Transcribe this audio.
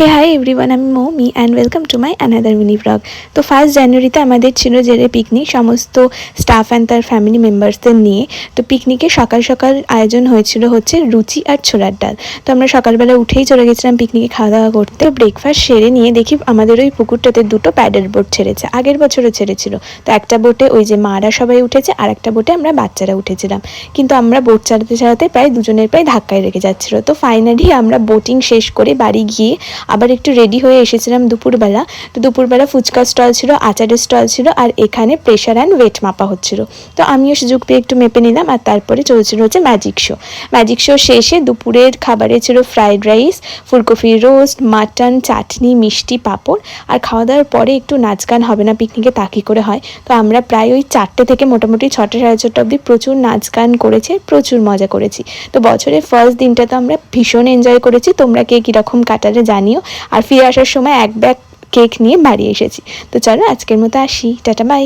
হে hi everyone, আমি Moumi and welcome to my another mini blog. তো 1 জানুয়ারিতে আমাদের ছিল জেলে পিকনিক, সমস্ত স্টাফ অ্যান্ড তার ফ্যামিলি মেম্বার্সদের নিয়ে। তো পিকনিকে সকাল সকাল আয়োজন হয়েছিল হচ্ছে লুচি আর ছোলার ডাল। তো আমরা সকালবেলা উঠেই চলে গেছিলাম পিকনিকে খাওয়া দাওয়া করতে। ব্রেকফাস্ট সেরে নিয়ে দেখি আমাদের ওই পুকুরটাতে 2টো প্যাডেল বোট ছেড়েছে, আগের বছরও ছেড়েছিল। তো একটা বোটে ওই যে মারা সবাই উঠেছে, আর একটা বোটে আমরা বাচ্চারা উঠেছিলাম। কিন্তু আমরা বোট চালাতে চালাতে প্রায় দুজনের প্রায় ধাক্কায় লেগে যাচ্ছিলো। তো ফাইনালি আমরা বোটিং শেষ করে বাড়ি গিয়ে আবার একটু রেডি হয়ে এসেছিলাম দুপুরবেলা। তো দুপুরবেলা ফুচকা স্টল ছিল, আচারের স্টল ছিল, আর এখানে প্রেশার অ্যান্ড ওয়েট মাপা হচ্ছিল। তো আমিও সুযোগ পেয়ে একটু মেপে নিলাম। আর তারপরে চলছিল হচ্ছে ম্যাজিক শো। ম্যাজিক শো শেষে দুপুরের খাবারে ছিল ফ্রাইড রাইস, ফুলকপির রোস্ট, মাটন, চাটনি, মিষ্টি, পাঁপড়। আর খাওয়া দাওয়ার পরে একটু নাচ গান হবে না পিকনিকে, তা কী করে হয়। তো আমরা প্রায় ওই 4টে থেকে মোটামুটি 6টা সাড়ে 6টা অবধি প্রচুর নাচ গান করেছে, প্রচুর মজা করেছি। তো বছরের ফার্স্ট দিনটা তো আমরা ভীষণ এনজয় করেছি। তোমরা কে কীরকম কাটালে জানিও। আর ফিরে আসার সময় এক ব্যাগ কেক নিয়ে বাড়ি এসেছি। তো চলো আজকের মতো আসি, টাটা বাই।